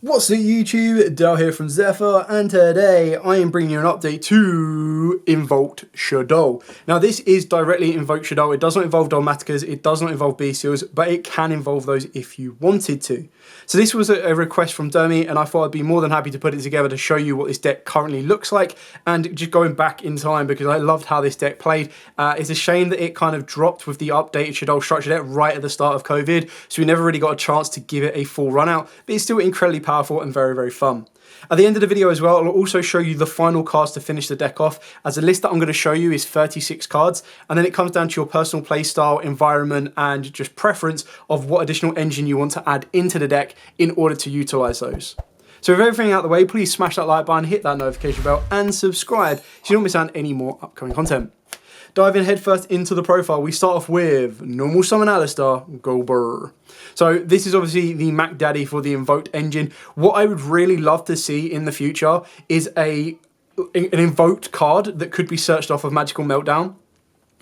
What's up YouTube, Dale here from Zephyr, and today I am bringing you an update to Invoked Shaddoll. Now this is directly Invoked Shaddoll. It does not involve Dogmaticas, it does not involve Bestials, but it can involve those if you wanted to. So this was a request from Dermy, and I thought I'd be more than happy to put it together to show you what this deck currently looks like, and just going back in time because I loved how this deck played. It's a shame that it kind of dropped with the updated Shaddoll structure deck right at the start of COVID, so we never really got a chance to give it a full run out, but it's still incredibly powerful and very, very fun. At the end of the video as well, I'll also show you the final cards to finish the deck off, as the list that I'm going to show you is 36 cards, and then it comes down to your personal playstyle, environment, and just preference of what additional engine you want to add into the deck in order to utilize those. So with everything out of the way, please smash that like button, hit that notification bell, and subscribe so you don't miss out on any more upcoming content. Diving headfirst into the profile, we start off with Normal Summon Alistar, go brr. So this is obviously the Mac Daddy for the Invoked engine. What I would really love to see in the future is an Invoked card that could be searched off of Magical Meltdown.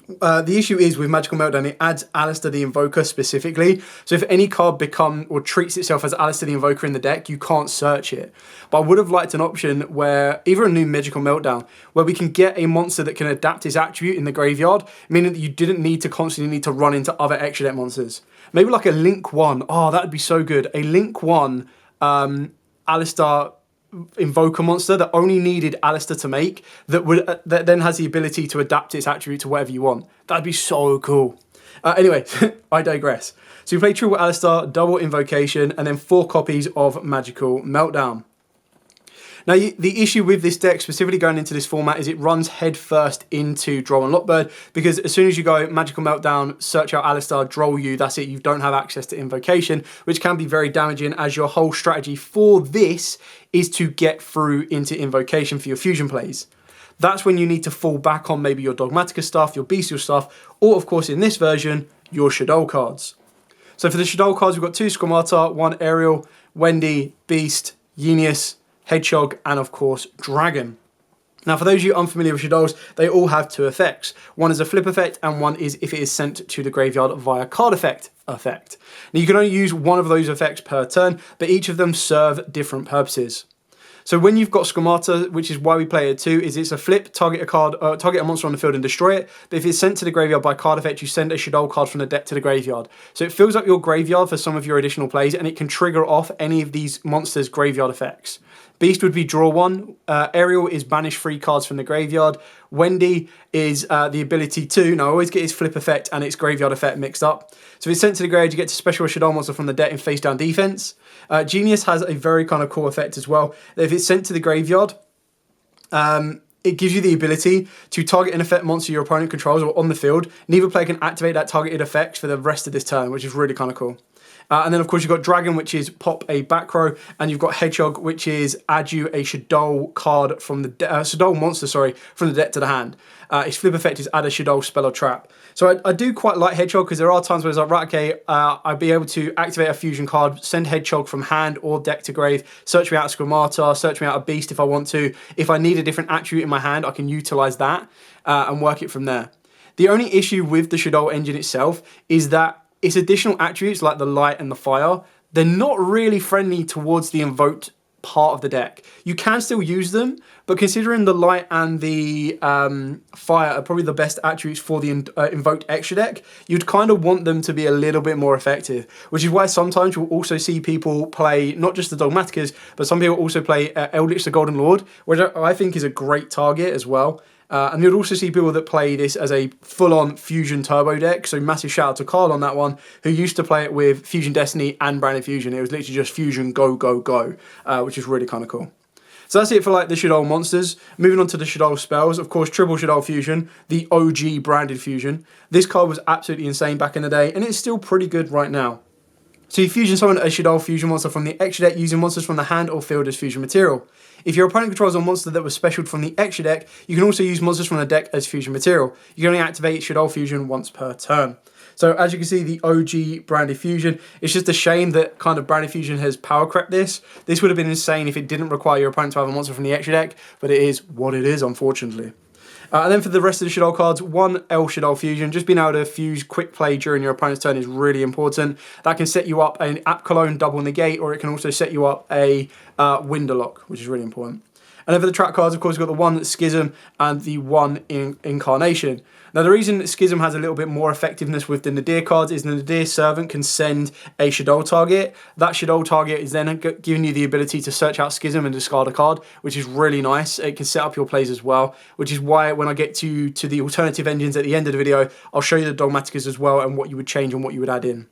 The issue is with Magical Meltdown, it adds Alistar the Invoker specifically. So if any card treats itself as Alistar the Invoker in the deck, you can't search it. But I would have liked an option where, either a new Magical Meltdown, where we can get a monster that can adapt its attribute in the graveyard, meaning that you didn't need to constantly need to run into other extra deck monsters. Maybe like a Link 1. Oh, that would be so good. A Link 1 Alistar Invoker monster that only needed Alistar to make, that then has the ability to adapt its attribute to whatever you want. That'd be so cool. Anyway, I digress. So you play triple Alistar, double Invocation, and then 4 copies of Magical Meltdown. Now, the issue with this deck, specifically going into this format, is it runs head first into Droll and Lockbird, because as soon as you go Magical Meltdown, search out Alistar, Droll you, that's it, you don't have access to Invocation, which can be very damaging, as your whole strategy for this is to get through into Invocation for your fusion plays. That's when you need to fall back on maybe your Dogmatica stuff, your Bestial stuff, or of course in this version, your Shaddoll cards. So for the Shaddoll cards, we've got 2 Squamata, 1 Ariel, Wendy, Beast, Genius, Hedgehog, and of course Dragon. Now for those of you unfamiliar with Shadolls, they all have 2 effects. One is a flip effect, and one is if it is sent to the graveyard via card effect. Now you can only use one of those effects per turn, but each of them serve different purposes. So when you've got Squamata, which is why we play it too, is it's a flip, target a monster on the field and destroy it. But if it's sent to the graveyard by card effect, you send a Shaddoll card from the deck to the graveyard. So it fills up your graveyard for some of your additional plays, and it can trigger off any of these monsters' graveyard effects. Beast would be draw 1. Ariel is banish 3 cards from the graveyard. Wendy is the ability to, now I always get its flip effect and its graveyard effect mixed up. So if it's sent to the graveyard, you get to special a Shaddoll monster from the deck in face down defense. Genius has a very kind of cool effect as well. If it's sent to the graveyard, it gives you the ability to target an effect monster your opponent controls or on the field. Neither player can activate that targeted effect for the rest of this turn, which is really kind of cool. And then, of course, you've got Dragon, which is pop a back row, and you've got Hedgehog, which is add you a Shaddoll card from the Shaddoll monster, from the deck to the hand. Its flip effect is add a Shaddoll spell or trap. So I do quite like Hedgehog, because there are times where it's like, right, okay, I'd be able to activate a fusion card, send Hedgehog from hand or deck to grave, search me out a Squamata, search me out a Beast if I want to. If I need a different attribute in my hand, I can utilize that and work it from there. The only issue with the Shaddoll engine itself is that its additional attributes, like the light and the fire, they're not really friendly towards the invoked part of the deck. You can still use them, but considering the light and the fire are probably the best attributes for the invoked extra deck, you'd kind of want them to be a little bit more effective, which is why sometimes you'll also see people play not just the Dogmaticas, but some people also play Eldritch the Golden Lord, which I think is a great target as well. And you'll also see people that play this as a full-on Fusion Turbo deck, so massive shout out to Carl on that one, who used to play it with Fusion Destiny and Branded Fusion. It was literally just Fusion, go, go, go, which is really kind of cool. So that's it for like the Shaddoll monsters. Moving on to the Shaddoll spells, of course, triple Shaddoll Fusion, the OG Branded Fusion. This card was absolutely insane back in the day, and it's still pretty good right now. So you fusion summon a Shaddoll fusion monster from the extra deck using monsters from the hand or field as fusion material. If your opponent controls a monster that was specialed from the extra deck, you can also use monsters from the deck as fusion material. You can only activate Shaddoll fusion once per turn. So as you can see, the OG Branded Fusion, it's just a shame that kind of Branded Fusion has power crept this. This would have been insane if it didn't require your opponent to have a monster from the extra deck, but it is what it is, unfortunately. And then for the rest of the Shaddoll cards, one L Shaddoll Fusion. Just being able to fuse quick play during your opponent's turn is really important. That can set you up an App Cologne double negate, or it can also set you up a Window Lock, which is really important. And then for the trap cards, of course, we've got the one Schism and the one Incarnation. Now, the reason Schism has a little bit more effectiveness with the Nadir cards is the Nadir Servant can send a Shaddoll target. That Shaddoll target is then giving you the ability to search out Schism and discard a card, which is really nice. It can set up your plays as well, which is why when I get to the alternative engines at the end of the video, I'll show you the Dogmaticas as well and what you would change and what you would add in.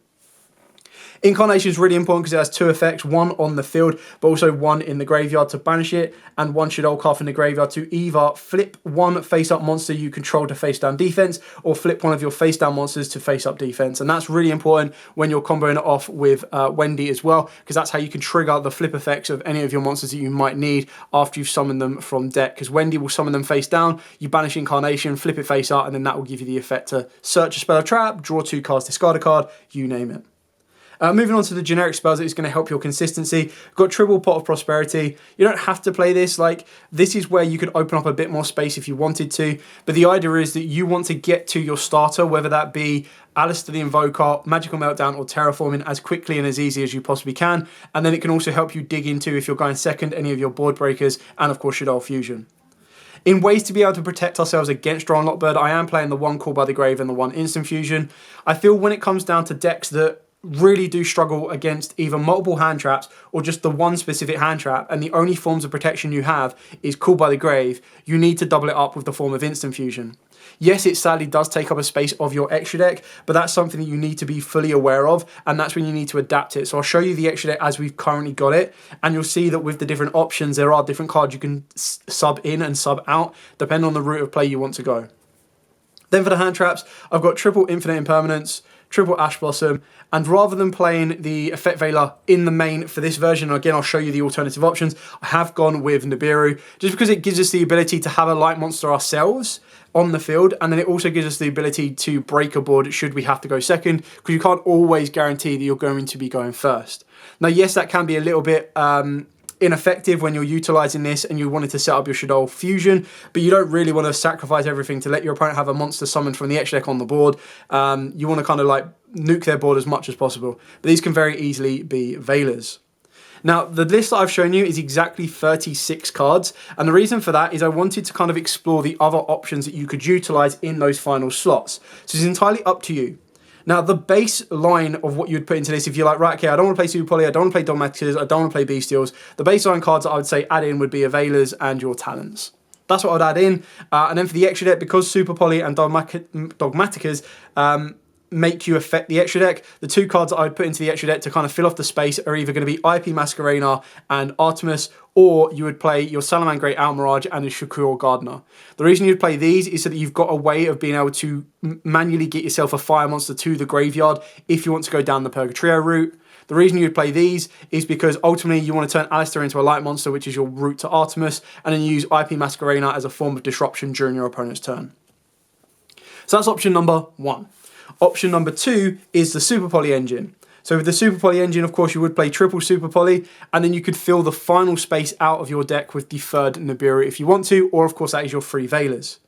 Incarnation is really important because it has two effects, one on the field, but also one in the graveyard to banish it, and one Shaddoll card from the graveyard to either flip one face-up monster you control to face-down defense, or flip one of your face-down monsters to face-up defense. And that's really important when you're comboing it off with Wendy as well, because that's how you can trigger the flip effects of any of your monsters that you might need after you've summoned them from deck, because Wendy will summon them face down, you banish Incarnation, flip it face up, and then that will give you the effect to search a spell or trap, draw two cards, discard a card, you name it. Moving on to the generic spells that is going to help your consistency. We've got Triple Pot of Prosperity. You don't have to play this. Like, this is where you could open up a bit more space if you wanted to. But the idea is that you want to get to your starter, whether that be Alistair the Invoker, Magical Meltdown, or Terraforming as quickly and as easy as you possibly can. And then it can also help you dig into, if you're going second, any of your board breakers, and of course Shaddoll Fusion. In ways to be able to protect ourselves against Drawn Lockbird, I am playing the one Call by the Grave and the one Instant Fusion. I feel when it comes down to decks that really do struggle against either multiple hand traps or just the one specific hand trap, and the only forms of protection you have is Call by the Grave, you need to double it up with the form of Instant Fusion. Yes, it sadly does take up a space of your extra deck, but that's something that you need to be fully aware of, and that's when you need to adapt it. So I'll show you the extra deck as we've currently got it, and you'll see that with the different options, there are different cards you can sub in and sub out, depending on the route of play you want to go. Then for the hand traps, I've got triple Infinite Impermanence, triple Ash Blossom, and rather than playing the Effect Veiler in the main for this version, again I'll show you the alternative options, I have gone with Nibiru, just because it gives us the ability to have a light monster ourselves on the field, and then it also gives us the ability to break a board should we have to go second, because you can't always guarantee that you're going to be going first. Now yes, that can be a little bit ineffective when you're utilizing this and you wanted to set up your Shaddoll Fusion, but you don't really want to sacrifice everything to let your opponent have a monster summoned from the extra deck on the board. You want to kind of like nuke their board as much as possible, but these can very easily be Veilers. Now, the list that I've shown you is exactly 36 cards, and the reason for that is I wanted to kind of explore the other options that you could utilize in those final slots. So it's entirely up to you. Now, the baseline of what you'd put into this, if you're like, right, okay, I don't want to play Super Poly, I don't want to play Dogmaticas, I don't want to play Bestials, the baseline cards that I would say add in would be your Veilers and your Talons. That's what I'd add in. And then for the extra deck, because Super Poly and Dogmaticas make you affect the extra deck, the two cards that I would put into the extra deck to kind of fill off the space are either going to be IP Masquerena and Artemis, or you would play your Salaman Great Almirage and a Shakur Gardener. The reason you'd play these is so that you've got a way of being able to manually get yourself a fire monster to the graveyard if you want to go down the Purgatrio route. The reason you'd play these is because ultimately you want to turn Alistair into a light monster, which is your route to Artemis, and then use IP Masquerena as a form of disruption during your opponent's turn. So that's option number one. Option number two is the Super Poly engine. So with the Super Poly engine, of course, you would play triple Super Poly, and then you could fill the final space out of your deck with the third Nibiru if you want to, or of course that is your three Veilers.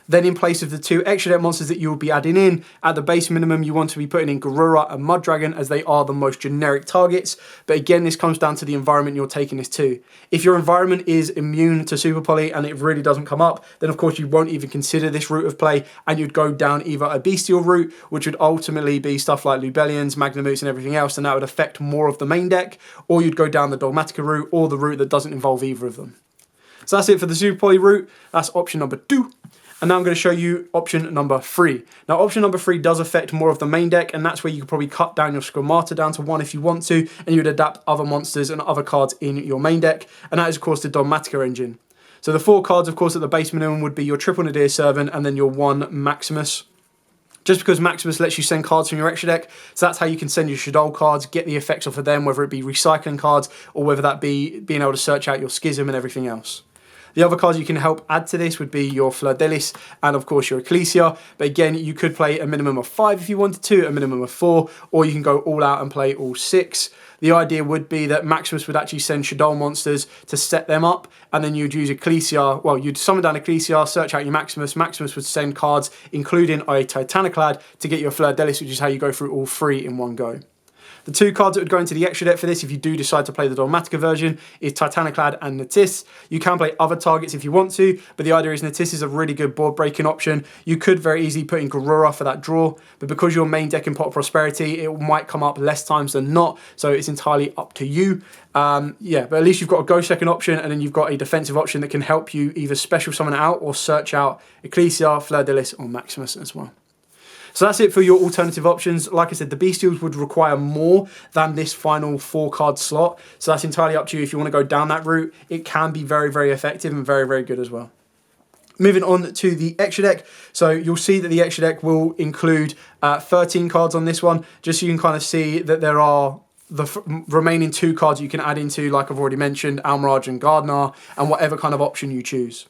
Then in place of the two extra deck monsters that you will be adding in, at the base minimum you want to be putting in Garura and Mud Dragon, as they are the most generic targets. But again, this comes down to the environment you're taking this to. If your environment is immune to Super Poly and it really doesn't come up, then of course you won't even consider this route of play, and you'd go down either a Bestial route, which would ultimately be stuff like Lubellions, Magnamoots and everything else, and that would affect more of the main deck, or you'd go down the Dogmatica route, or the route that doesn't involve either of them. So that's it for the Super Poly route. That's option number two. And now I'm going to show you option number three. Now option number three does affect more of the main deck, and that's where you could probably cut down your Squamata down to one if you want to, and you would adapt other monsters and other cards in your main deck, and that is of course the Dogmatica engine. So the four cards of course at the base minimum would be your triple Nadir Servant and then your one Maximus. Just because Maximus lets you send cards from your extra deck, so that's how you can send your Shaddoll cards, get the effects off of them, whether it be recycling cards or whether that be being able to search out your Schism and everything else. The other cards you can help add to this would be your Fleur-de-Lis and of course your Ecclesia. But again, you could play a minimum of 5 if you wanted to, a minimum of 4, or you can go all out and play all 6. the idea would be that Maximus would actually send Shaddoll monsters to set them up, and then you'd use Ecclesia, well, you'd summon down Ecclesia, search out your Maximus, Maximus would send cards, including a Titaniclad, to get your Fleur-de-Lis, which is how you go through all 3 in one go. The 2 cards that would go into the extra deck for this, if you do decide to play the Dogmatica version, is Titaniclad and Natis. You can play other targets if you want to, but the idea is Natis is a really good board breaking option. You could very easily put in Garura for that draw, but because your main deck in Pot of Prosperity, it might come up less times than not, so it's entirely up to you. Yeah, but at least you've got a go second option, and then you've got a defensive option that can help you either special summon out or search out Ecclesia, Fleur-de-Lis, or Maximus as well. So that's it for your alternative options. Like I said, the Bestials would require more than this final 4-card slot. So that's entirely up to you. If you want to go down that route, it can be very, very effective and very, very good as well. Moving on to the extra deck. So you'll see that the extra deck will include 13 cards on this one, just so you can kind of see that there are the remaining 2 cards you can add into, like I've already mentioned, Almiraj and Gardener, and whatever kind of option you choose.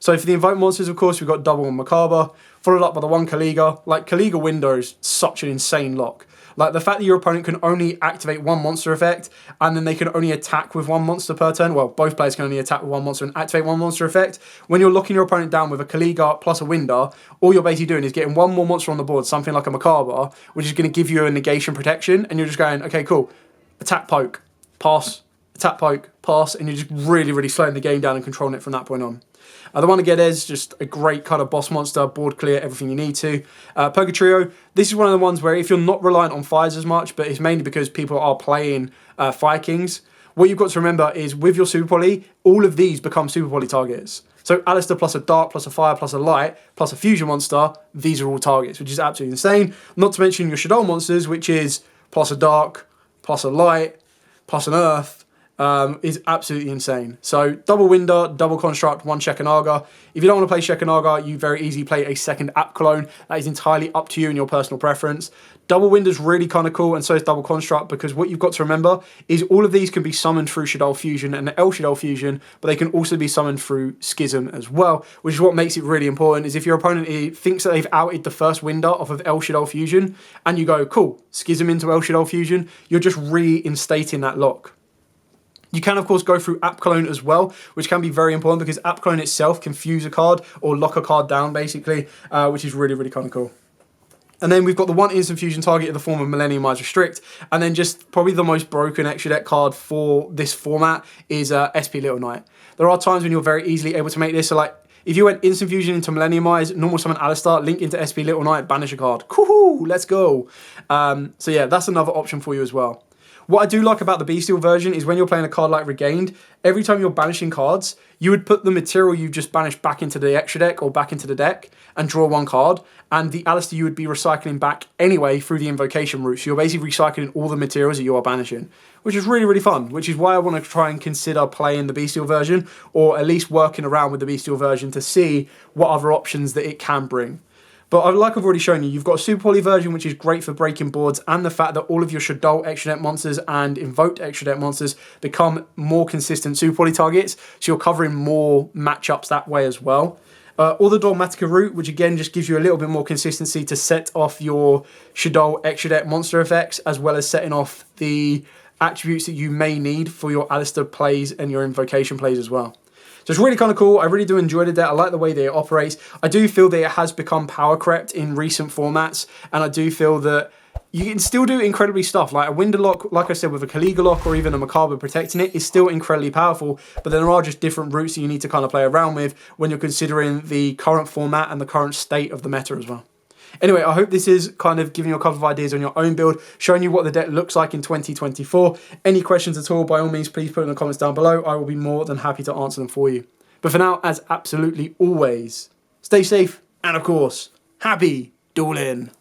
So for the Invoked monsters, of course, we've got Double and Macabre, followed up by the 1 Kaliga. Like, Kaliga window is such an insane lock. Like, the fact that your opponent can only activate 1 monster effect, and then they can only attack with 1 monster per turn. Well, both players can only attack with 1 monster and activate 1 monster effect. When you're locking your opponent down with a Kaliga plus a Winder, all you're basically doing is getting 1 more monster on the board, something like a Macabre, which is going to give you a negation protection, and you're just going, okay, cool, attack, poke, pass, attack, poke, pass, and you're just really, really slowing the game down and controlling it from that point on. The one again is just a great kind of boss monster, board clear, everything you need to. Purgatrio, this is one of the ones where if you're not reliant on fires as much, but it's mainly because people are playing Fire Kings, what you've got to remember is with your Super Poly, all of these become Super Poly targets. So Alistair plus a Dark, plus a Fire, plus a Light, plus a Fusion monster, these are all targets, which is absolutely insane. Not to mention your Shaddoll monsters, which is plus a Dark, plus a Light, plus an Earth, is absolutely insane. So double Winder, double Construct, 1 Shekanaga. If you don't want to play Shekanaga, you very easily play a second app clone. That is entirely up to you and your personal preference. Double Winder's really kind of cool, and so is double Construct, because what you've got to remember is all of these can be summoned through Shaddoll Fusion and El Shaddoll Fusion, but they can also be summoned through Schism as well, which is what makes it really important. Is if your opponent thinks that they've outed the first Winder off of El Shaddoll Fusion, and you go, cool, Schism into El Shaddoll Fusion, you're just reinstating that lock. You can, of course, go through App Clone as well, which can be very important because App Clone itself can fuse a card or lock a card down, basically, which is really, really kind of cool. And then we've got the 1 instant fusion target in the form of Millenniumize Restrict. And then just probably the most broken extra deck card for this format is SP Little Knight. There are times when you're very easily able to make this. So, like, if you went instant fusion into Millenniumize, normal summon Alistair, link into SP Little Knight, banish a card. Woohoo, let's go. So yeah, that's another option for you as well. What I do like about the Bestial version is when you're playing a card like Regained, every time you're banishing cards, you would put the material you've just banished back into the extra deck or back into the deck and draw 1 card. And the Alistair you would be recycling back anyway through the invocation route. So you're basically recycling all the materials that you are banishing, which is really, really fun, which is why I want to try and consider playing the Bestial version, or at least working around with the Bestial version to see what other options that it can bring. But like I've already shown you, you've got a Super Poly version, which is great for breaking boards, and the fact that all of your Shaddoll extra deck monsters and Invoked extra deck monsters become more consistent Super Poly targets, so you're covering more matchups that way as well. Or the Dogmatica route, which again just gives you a little bit more consistency to set off your Shaddoll extra deck monster effects, as well as setting off the attributes that you may need for your Alistair plays and your Invocation plays as well. So it's really kind of cool. I really do enjoy the deck. I like the way that it operates. I do feel that it has become power crept in recent formats, and I do feel that you can still do incredibly stuff. Like a Winder lock, like I said, with a Kaliga lock or even a Macabre protecting it is still incredibly powerful, but there are just different routes that you need to kind of play around with when you're considering the current format and the current state of the meta as well. Anyway, I hope this is kind of giving you a couple of ideas on your own build, showing you what the deck looks like in 2024. Any questions at all, by all means, please put in the comments down below. I will be more than happy to answer them for you. But for now, as absolutely always, stay safe and, of course, happy dueling.